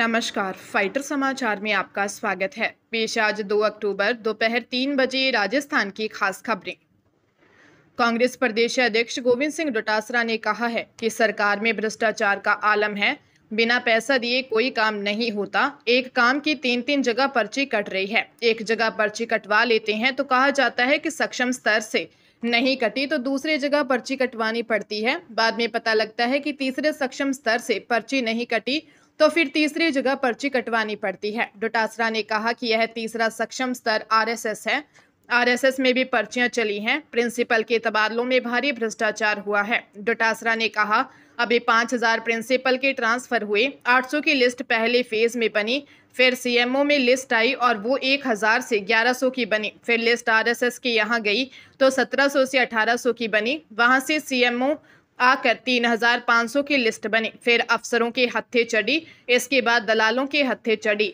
नमस्कार, फाइटर समाचार में आपका स्वागत है। पेश आज 2 अक्टूबर दोपहर 3 बजे राजस्थान की खास खबरें। कांग्रेस प्रदेश अध्यक्ष गोविंद सिंह डोटासरा ने कहा है कि सरकार में भ्रष्टाचार का आलम है। बिना पैसा दिए कोई काम नहीं होता। एक काम की 3-3 जगह पर्ची कट रही है। एक जगह पर्ची कटवा लेते हैं तो कहा जाता है कि सक्षम स्तर से नहीं कटी तो दूसरी जगह पर्ची कटवानी पड़ती है। बाद में पता लगता है कि तीसरे सक्षम स्तर से पर्ची नहीं कटी तो फिर तीसरी जगह पर्ची कटवानी पड़ती है। डोटासरा ने कहा कि यह तीसरा सक्षम स्तर आरएसएस है। आरएसएस में भी पर्चियां चली हैं। प्रिंसिपल के तबादलों में भारी भ्रष्टाचार हुआ है। डोटासरा ने कहा, अभी 5000 प्रिंसिपल के ट्रांसफर हुए। 800 की लिस्ट पहले फेज में बनी, फिर सीएमओ में लिस्ट आई और वो 1000 से 1100 की बनी। फिर लिस्ट आरएसएस के यहाँ गई तो 1700 से 1800 की बनी। वहां से सीएमओ आकर 3500 की लिस्ट बनी। फिर अफसरों के हत्थे चढ़ी, इसके बाद दलालों के हत्थे चढ़ी।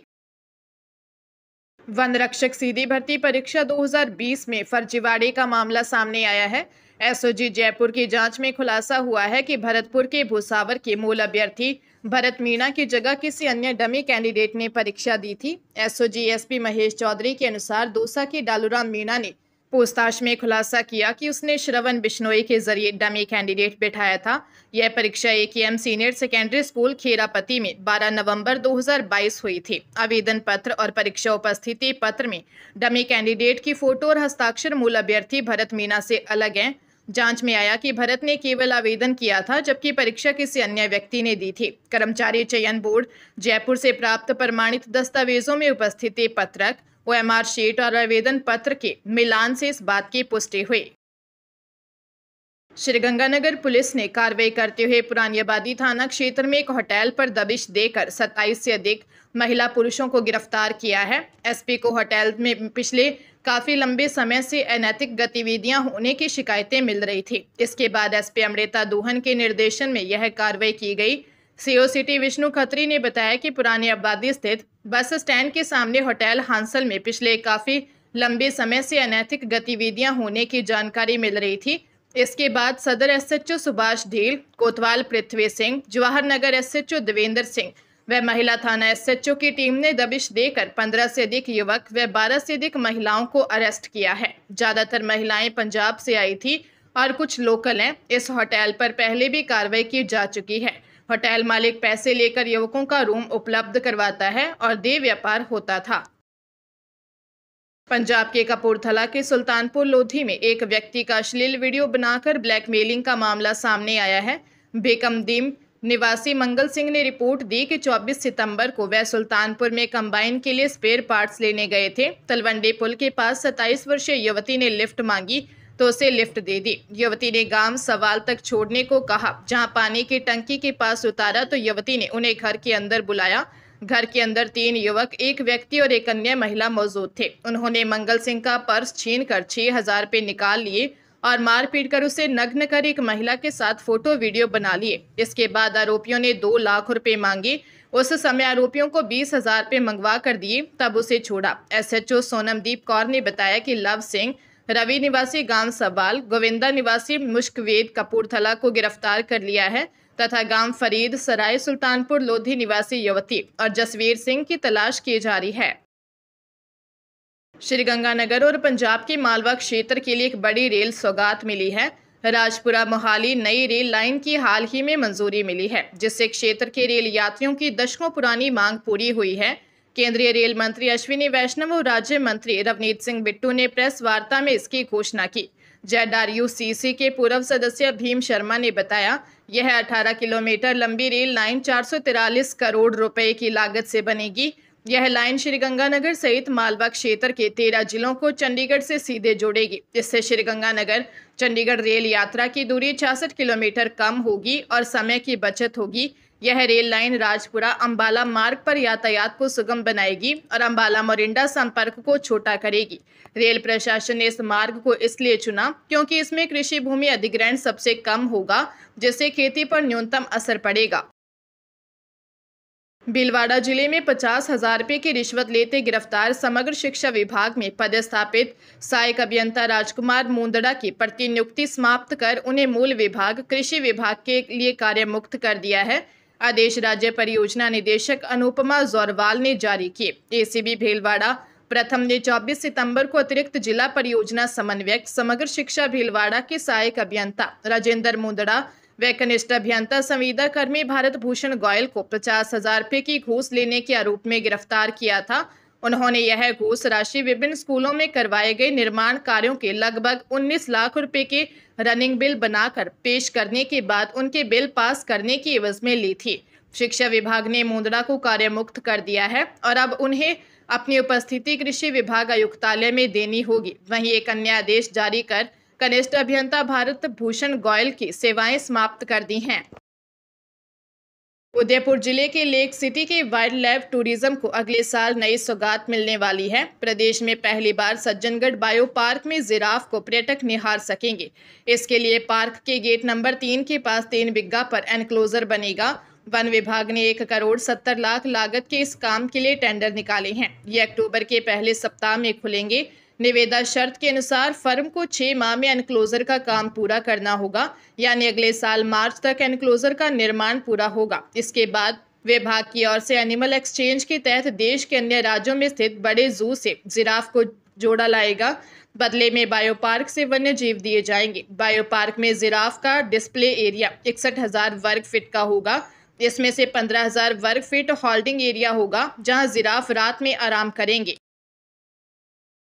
वन रक्षक सीधी भर्ती परीक्षा 2020 में फर्जीवाड़े का मामला सामने आया है। एसओजी जयपुर की जांच में खुलासा हुआ है कि भरतपुर के भूसावर के मूल अभ्यर्थी भरत मीणा की जगह किसी अन्य डमी कैंडिडेट ने परीक्षा दी थी। एसओजी एसपी महेश चौधरी के अनुसार दौसा के डालूराम मीणा ने पूछताछ में खुलासा किया कि उसने श्रवण बिश्नोई के जरिए डमी कैंडिडेट बिठाया था। यह परीक्षा एकेएम सीनियर सेकेंडरी स्कूल खेरापति में 12 नवंबर 2022 हुई थी। आवेदन पत्र और परीक्षा उपस्थिति पत्र में डमी कैंडिडेट की फोटो और हस्ताक्षर मूल अभ्यर्थी भरत मीणा से अलग हैं। जांच में आया कि भरत ने केवल आवेदन किया था, जबकि परीक्षा किसी अन्य व्यक्ति ने दी थी। कर्मचारी चयन बोर्ड जयपुर से प्राप्त प्रमाणित दस्तावेजों में उपस्थिति पत्रक, ओएमआर शीट और आवेदन पत्र के मिलान से इस बात की पुष्टि हुई। श्रीगंगानगर पुलिस ने कार्रवाई करते हुए पुरानी आबादी थाना क्षेत्र में एक होटल पर दबिश देकर 27 से अधिक महिला पुरुषों को गिरफ्तार किया है। एसपी को होटल में पिछले काफी लंबे समय से अनैतिक गतिविधियां होने की शिकायतें मिल रही थी। इसके बाद एसपी अमृता दोहन के निर्देशन में यह कार्रवाई की गई। सीओ सिटी विष्णु खत्री ने बताया कि पुरानी आबादी स्थित बस स्टैंड के सामने होटल हांसल में पिछले काफी लंबे समय से अनैतिक गतिविधियां होने की जानकारी मिल रही थी। इसके बाद सदर एसएचओ सुभाष ढील, कोतवाल पृथ्वी सिंह, जवाहर नगर एसएचओ देवेंद्र सिंह व महिला थाना एसएचओ की टीम ने दबिश देकर 15 से अधिक युवक व 12 से अधिक महिलाओं को अरेस्ट किया है। ज्यादातर महिलाएं पंजाब से आई थी और कुछ लोकल हैं। इस होटल पर पहले भी कार्रवाई की जा चुकी है। होटल मालिक पैसे लेकर युवकों का रूम उपलब्ध करवाता है और देह व्यापार होता था। पंजाब के कपूरथला के सुल्तानपुर लोधी में एक व्यक्ति का अश्लील वीडियो बनाकर ब्लैकमेलिंग का मामला सामने आया है। बेकमदीम निवासी मंगल सिंह ने रिपोर्ट दी कि 24 सितंबर को वह सुल्तानपुर में कंबाइन के लिए स्पेयर पार्ट्स लेने गए थे। तलवंडी पुल के पास 27 वर्षीय युवती ने लिफ्ट मांगी तो उसे लिफ्ट दे दी। युवती ने गांव सवाल तक छोड़ने को कहा। जहां पानी की टंकी के पास उतारा तो युवती ने उन्हें घर के अंदर बुलाया। घर के अंदर 3 युवक, एक व्यक्ति और एक अन्य महिला मौजूद थे। उन्होंने मंगल सिंह का पर्स छीनकर 6000 रुपये निकाल लिए और मारपीट कर उसे नग्न कर एक महिला के साथ फोटो वीडियो बना लिए। इसके बाद आरोपियों ने 2 लाख रुपए मांगे। उस समय आरोपियों को 20,000 रुपये मंगवा कर दिए, तब उसे छोड़ा। एसएचओ सोनमदीप कौर ने बताया कि लव सिंह, रवि निवासी गांव सवाल, गोविंदा निवासी मुश्कवेद कपूरथला को गिरफ्तार कर लिया है तथा गांव फरीद सराय सुल्तानपुर लोधी निवासी युवती और जसवीर सिंह की तलाश की जा रही है। श्रीगंगानगर और पंजाब के मालवा क्षेत्र के लिए एक बड़ी रेल सौगात मिली है। राजपुरा मोहाली नई रेल लाइन की हाल ही में मंजूरी मिली है, जिससे क्षेत्र के रेल यात्रियों की दशकों पुरानी मांग पूरी हुई है। केंद्रीय रेल मंत्री अश्विनी वैष्णव और राज्य मंत्री रवनीत सिंह बिट्टू ने प्रेस वार्ता में इसकी घोषणा की। जेडआरयूसीसी के पूर्व सदस्य भीम शर्मा ने बताया, यह 18 किलोमीटर लंबी रेल लाइन 443 करोड़ रुपए की लागत से बनेगी। यह लाइन श्रीगंगानगर सहित मालवा क्षेत्र के 13 जिलों को चंडीगढ़ से सीधे जोड़ेगी। इससे श्रीगंगानगर चंडीगढ़ रेल यात्रा की दूरी 66 किलोमीटर कम होगी और समय की बचत होगी। यह रेल लाइन राजपुरा अंबाला मार्ग पर यातायात को सुगम बनाएगी और अंबाला मोरिंडा संपर्क को छोटा करेगी। रेल प्रशासन ने इस मार्ग को इसलिए चुना क्योंकि इसमें कृषि भूमि अधिग्रहण सबसे कम होगा, जिससे खेती पर न्यूनतम असर पड़ेगा। भीलवाड़ा जिले में 50,000 रुपये की रिश्वत लेते गिरफ्तार समग्र शिक्षा विभाग में पदस्थापित सहायक अभियंता राजकुमार मुंदड़ा की प्रतिनियुक्ति समाप्त कर उन्हें मूल विभाग कृषि विभाग के लिए कार्य मुक्त कर दिया है। आदेश राज्य परियोजना निदेशक अनुपमा जोरवाल ने जारी किए। एसीबी भीलवाड़ा प्रथम ने 24 सितंबर को अतिरिक्त जिला परियोजना समन्वयक समग्र शिक्षा भीलवाड़ा के सहायक अभियंता राजेंद्र मुंदड़ा व कनिष्ठ अभियंता संविदा कर्मी भारत भूषण गोयल को 50,000 रुपये की घूस लेने के आरोप में गिरफ्तार किया था। उन्होंने यह घूस राशि विभिन्न स्कूलों में करवाए गए निर्माण कार्यों के लगभग 19 लाख रुपए के रनिंग बिल बनाकर पेश करने के बाद उनके बिल पास करने की एवज में ली थी। शिक्षा विभाग ने मुंदड़ा को कार्यमुक्त कर दिया है और अब उन्हें अपनी उपस्थिति कृषि विभाग आयुक्तालय में देनी होगी। वहीं एक अन्य आदेश जारी कर कनिष्ठ अभियंता भारत भूषण गोयल की सेवाएं समाप्त कर दी हैं। उदयपुर जिले के लेक सिटी के वाइल्ड लाइफ टूरिज्म को अगले साल नई सौगात मिलने वाली है। प्रदेश में पहली बार सज्जनगढ़ बायो पार्क में जिराफ को पर्यटक निहार सकेंगे। इसके लिए पार्क के गेट नंबर 3 के पास 3 बिग्गा पर एनक्लोजर बनेगा। वन विभाग ने 1,70 लाख लागत के इस काम के लिए टेंडर निकाले हैं। ये अक्टूबर के पहले सप्ताह में खुलेंगे। निविदा शर्त के अनुसार फर्म को 6 माह में एनक्लोजर का काम पूरा करना होगा, यानी अगले साल मार्च तक एनक्लोजर का निर्माण पूरा होगा। इसके बाद विभाग की ओर से एनिमल एक्सचेंज के तहत देश के अन्य राज्यों में स्थित बड़े जू से जिराफ को जोड़ा लाएगा। बदले में बायो पार्क से वन्य जीव दिए जाएंगे। बायो पार्क में जिराफ का डिस्प्ले एरिया 61,000 वर्ग फीट का होगा। इसमें से 15,000 वर्ग फीट होल्डिंग एरिया होगा, जहां जिराफ रात में आराम करेंगे।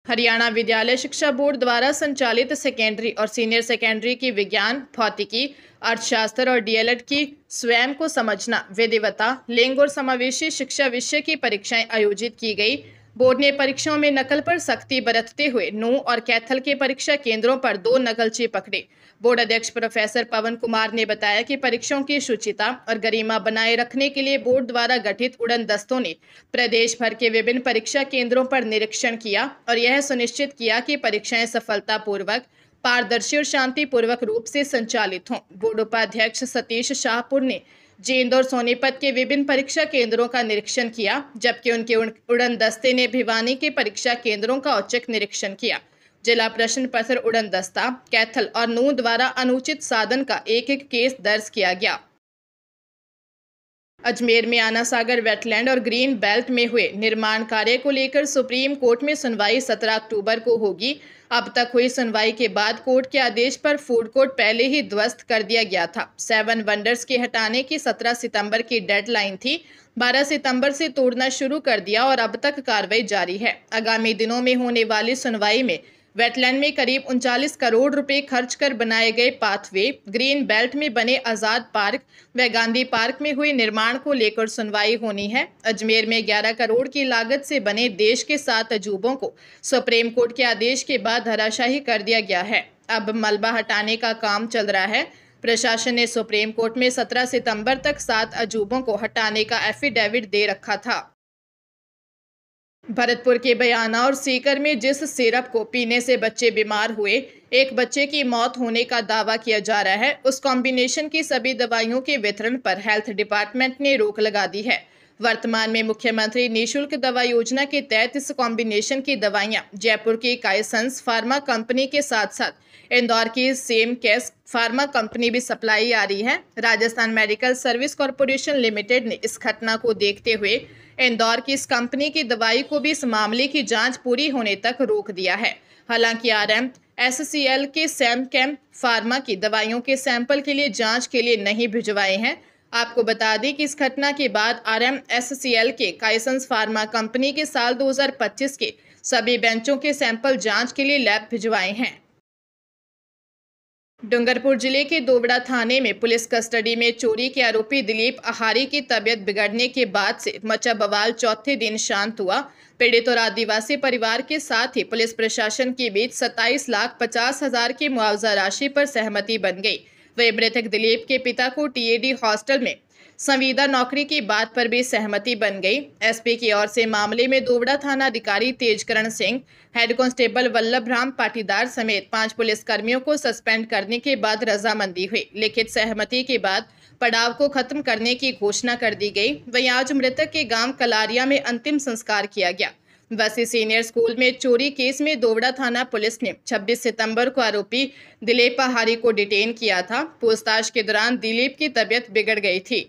हरियाणा विद्यालय शिक्षा बोर्ड द्वारा संचालित सेकेंडरी और सीनियर सेकेंडरी की विज्ञान, भौतिकी, अर्थशास्त्र और डीएलएड की स्वयं को समझना, विधिवता, लिंग और समावेशी शिक्षा विषय की परीक्षाएं आयोजित की गई। बोर्ड ने परीक्षाओं में नकल पर सख्ती बरतते हुए नू और कैथल के परीक्षा केंद्रों पर 2 नकलची पकड़े। बोर्ड अध्यक्ष प्रोफेसर पवन कुमार ने बताया कि परीक्षाओं की शुचिता और गरिमा बनाए रखने के लिए बोर्ड द्वारा गठित उड़न दस्तों ने प्रदेश भर के विभिन्न परीक्षा केंद्रों पर निरीक्षण किया और यह सुनिश्चित किया कि परीक्षाएं सफलतापूर्वक, पारदर्शी और शांतिपूर्वक रूप से संचालित हों। बोर्ड उपाध्यक्ष सतीश शाहपुर ने जींद और सोनीपत के विभिन्न परीक्षा केंद्रों का निरीक्षण किया, जबकि उनके उड़न दस्ते ने भिवानी के परीक्षा केंद्रों का औचक निरीक्षण किया। जिला प्रश्न पत्र उड़न दस्ता, कैथल और नू द्वारा अनुचित साधन का एक केस दर्ज किया गया। अजमेर में आना सागर वेटलैंड और ग्रीन बेल्ट में हुए निर्माण कार्य को लेकर सुप्रीम कोर्ट में सुनवाई 17 अक्टूबर को होगी। अब तक हुई सुनवाई के बाद कोर्ट के आदेश पर फूड कोर्ट पहले ही ध्वस्त कर दिया गया था। 7 वंडर्स के हटाने की 17 सितंबर की डेडलाइन थी। 12 सितंबर से तोड़ना शुरू कर दिया और अब तक कार्रवाई जारी है। आगामी दिनों में होने वाली सुनवाई में वेटलैंड में करीब 39 करोड़ रुपए खर्च कर बनाए गए पाथवे, ग्रीन बेल्ट में बने आजाद पार्क व गांधी पार्क में हुए निर्माण को लेकर सुनवाई होनी है। अजमेर में 11 करोड़ की लागत से बने देश के 7 अजूबों को सुप्रीम कोर्ट के आदेश के बाद धराशायी कर दिया गया है। अब मलबा हटाने का काम चल रहा है। प्रशासन ने सुप्रीम कोर्ट में 17 सितंबर तक 7 अजूबों को हटाने का एफिडेविट दे रखा था। भरतपुर के बयाना और सीकर में जिस सिरप को पीने से बच्चे बीमार हुए, एक बच्चे की मौत होने का दावा किया जा रहा है, उस कॉम्बिनेशन की सभी दवाइयों के वितरण पर हेल्थ डिपार्टमेंट ने रोक लगा दी है। वर्तमान में मुख्यमंत्री निःशुल्क दवा योजना के तहत इस कॉम्बिनेशन की दवाइयां जयपुर की काइसंस फार्मा कंपनी के साथ साथ इंदौर की सेम केस फार्मा कंपनी भी सप्लाई आ रही है। Rajasthan medical service corporation limited ने इस घटना को देखते हुए इंदौर की इस कंपनी की दवाई को भी इस मामले की जांच पूरी होने तक रोक दिया है। हालांकि RMSCL के सैमकेम फार्मा की दवाइयों के सैंपल के लिए जांच के लिए नहीं भिजवाए हैं। आपको बता दें कि इस घटना के बाद RMSCL के काइसंस फार्मा कंपनी के साल 2025 के सभी बेंचों के सैंपल जांच के लिए लैब भिजवाए हैं। डूंगरपुर जिले के दोवड़ा थाने में पुलिस कस्टडी में चोरी के आरोपी दिलीप आहारी की तबीयत बिगड़ने के बाद से मचा बवाल चौथे दिन शांत हुआ। पीड़ित और आदिवासी परिवार के साथ ही पुलिस प्रशासन के बीच 27,50,000 की मुआवजा राशि पर सहमति बन गई। वही मृतक दिलीप के पिता को TAD हॉस्टल में संविदा नौकरी की बात पर भी सहमति बन गई। SP की ओर से मामले में दोवड़ा थाना अधिकारी तेजकरण सिंह, हेड कांस्टेबल वल्लभ राम पाटीदार समेत 5 पुलिसकर्मियों को सस्पेंड करने के बाद रजामंदी हुई। लिखित सहमति के बाद पड़ाव को खत्म करने की घोषणा कर दी गई। वहीं आज मृतक के गांव कलारिया में अंतिम संस्कार किया गया। वसी सीनियर स्कूल में चोरी केस में दोवड़ा थाना पुलिस ने 26 सितंबर को आरोपी दिलीप आहारी को डिटेन किया था। पूछताछ के दौरान दिलीप की तबीयत बिगड़ गई थी।